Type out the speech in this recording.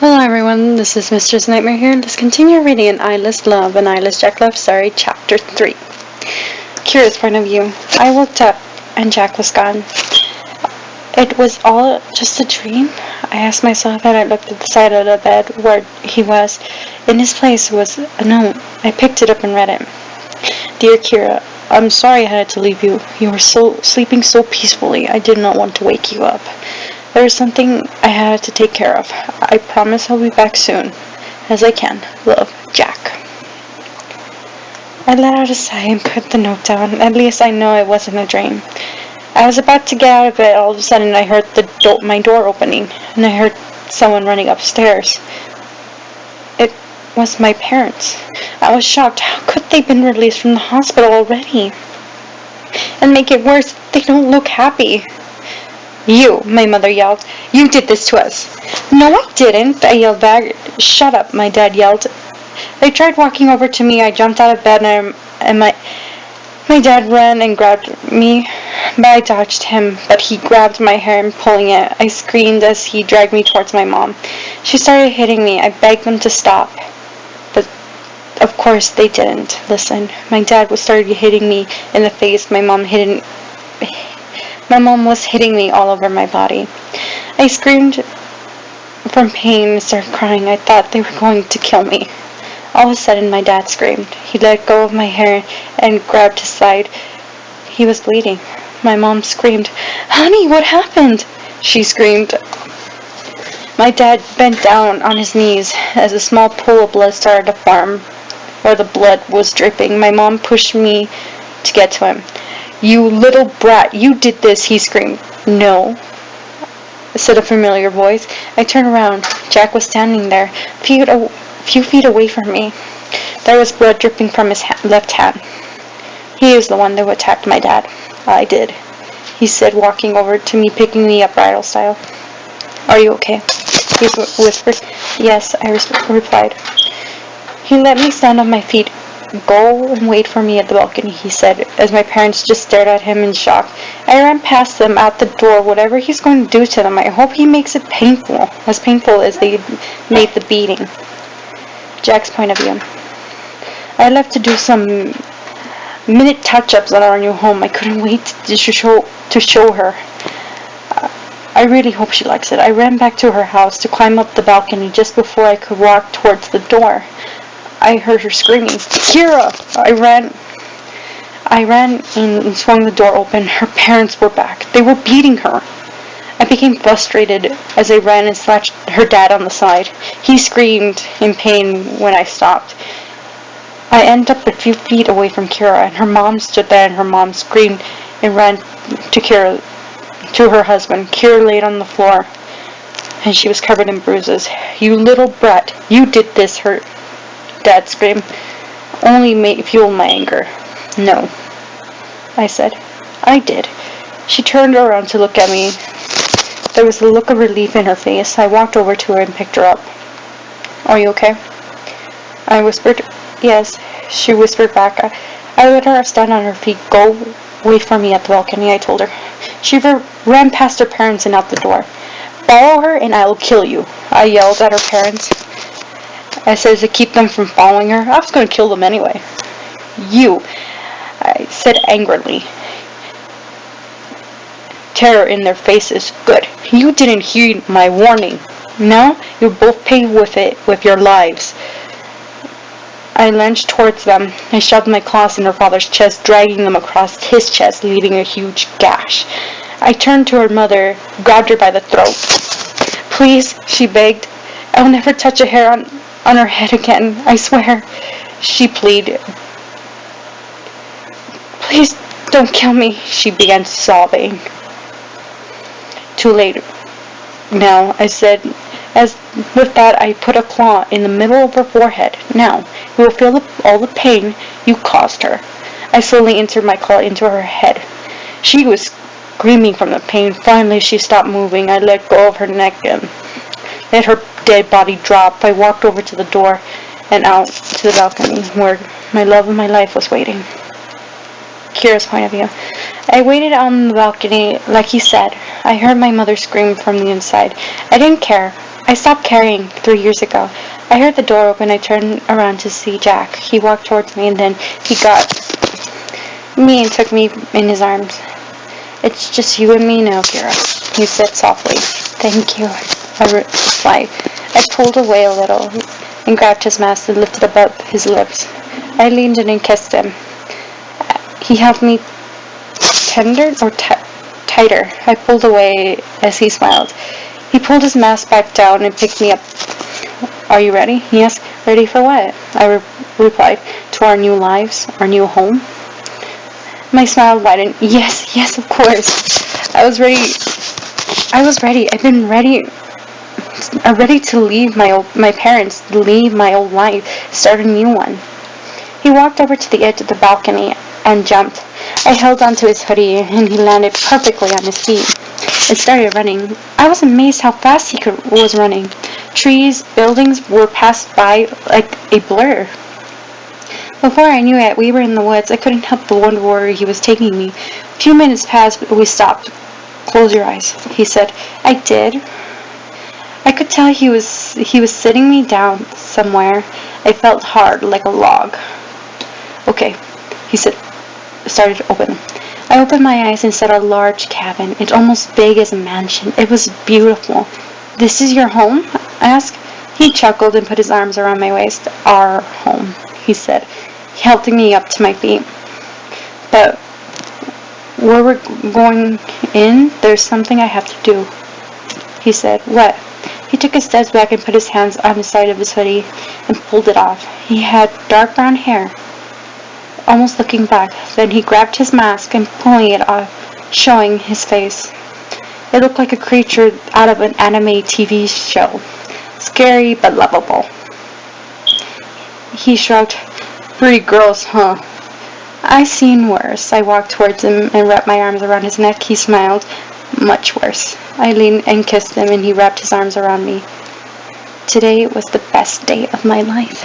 Hello everyone, this is Mistress Nightmare here. Let's continue reading an Eyeless Love, an Eyeless Jack Love Story, Chapter 3. Curious point of view. I woke up and Jack was gone. It was all just a dream? I asked myself, and I looked at the side of the bed where he was. In his place was a note. I picked it up and read it. Dear Kira, I'm sorry I had to leave you. You were sleeping so peacefully. I did not want to wake you up. There is something I had to take care of. I promise I'll be back soon, as I can. Love, Jack. I let out a sigh and put the note down. At least I know it wasn't a dream. I was about to get out of bed. All of a sudden I heard my door opening, and I heard someone running upstairs. It was my parents. I was shocked. How could they have been released from the hospital already? And make it worse, they don't look happy. You, my mother yelled. You did this to us. No, I didn't, I yelled back. Shut up, my dad yelled. They tried walking over to me. I jumped out of bed and my dad ran and grabbed me, but I dodged him, but he grabbed my hair and pulling it. I screamed as he dragged me towards my mom. She started hitting me. I begged them to stop, but of course they didn't listen. My dad started hitting me in the face. My mom was hitting me all over my body. I screamed from pain and started crying. I thought they were going to kill me. All of a sudden, my dad screamed. He let go of my hair and grabbed his side. He was bleeding. My mom screamed, Honey, what happened? She screamed. My dad bent down on his knees as a small pool of blood started to form where the blood was dripping. My mom pushed me to get to him. You little brat, you did this, he screamed. No, said a familiar voice. I turned around. Jack was standing there, a few feet away from me. There was blood dripping from his left hand. He is the one that attacked my dad. I did, he said, walking over to me, picking me up bridal style. Are you okay? He whispered. Yes, I replied. He let me stand on my feet. Go and wait for me at the balcony, he said, as my parents just stared at him in shock. I ran past them out the door. Whatever he's going to do to them, I hope he makes it painful as they made the beating. Jack's point of view. I left to do some minute touch-ups on our new home. I couldn't wait to show her. I really hope she likes it. I ran back to her house to climb up the balcony just before I could walk towards the door. I heard her screaming, Kira! I ran and swung the door open. Her parents were back. They were beating her. I became frustrated as I ran and slapped her dad on the side. He screamed in pain when I stopped. I ended up a few feet away from Kira, and her mom stood there, and her mom screamed and ran to her husband. Kira laid on the floor, and she was covered in bruises. You little brat, you did this, her dad screamed. Only fueled my anger. No, I said. I did. She turned around to look at me. There was a look of relief in her face. I walked over to her and picked her up. Are you okay? I whispered. Yes, she whispered back. I let her stand on her feet. Go wait for me at the balcony, I told her. She ran past her parents and out the door. Follow her and I will kill you, I yelled at her parents. I said to keep them from following her. I was going to kill them anyway. You, I said angrily. Terror in their faces. Good. You didn't heed my warning. Now you'll both pay with your lives. I lunged towards them. I shoved my claws in her father's chest, dragging them across his chest, leaving a huge gash. I turned to her mother, grabbed her by the throat. Please, she begged. I'll never touch a hair on her head again, I swear, she pleaded. Please don't kill me, she began sobbing. Too late now, I said. As with that, I put a claw in the middle of her forehead. Now, you will feel all the pain you caused her. I slowly entered my claw into her head. She was screaming from the pain. Finally, she stopped moving. I let go of her neck and let her dead body drop. I walked over to the door and out to the balcony where my love of my life was waiting. Kira's point of view. I waited on the balcony like he said. I heard my mother scream from the inside. I didn't care. I stopped caring 3 years ago. I heard the door open. I turned around to see Jack. He walked towards me and then he got me and took me in his arms. It's just you and me now, Kira, he said softly. Thank you, I replied. I pulled away a little and grabbed his mask and lifted above his lips. I leaned in and kissed him. He held me tighter. I pulled away as he smiled. He pulled his mask back down and picked me up. Are you ready? He asked. Ready for what? I replied. To our new lives, our new home. My smile widened. Yes, of course. I was ready. I've been ready. I'm ready to leave my parents, leave my old life, start a new one. He walked over to the edge of the balcony and jumped. I held onto his hoodie and he landed perfectly on his feet and started running. I was amazed how fast he was running. Trees, buildings were passed by like a blur. Before I knew it, we were in the woods. I couldn't help but wonder where he was taking me. A few minutes passed, but we stopped. Close your eyes, he said. I did. I could tell he was sitting me down somewhere. I felt hard, like a log. Okay, he said. Started to open. I opened my eyes and saw a large cabin. It's almost big as a mansion. It was beautiful. This is your home? I asked. He chuckled and put his arms around my waist. Our home, he said, helping me up to my feet. But where we're going in, there's something I have to do, he said. What? He took a step back and put his hands on the side of his hoodie and pulled it off. He had dark brown hair, almost looking back. Then he grabbed his mask and pulling it off, showing his face. It looked like a creature out of an anime TV show. Scary but lovable. He shrugged. Pretty gross, huh? I seen worse. I walked towards him and wrapped my arms around his neck. He smiled. Much worse. I leaned and kissed him and he wrapped his arms around me. Today was the best day of my life.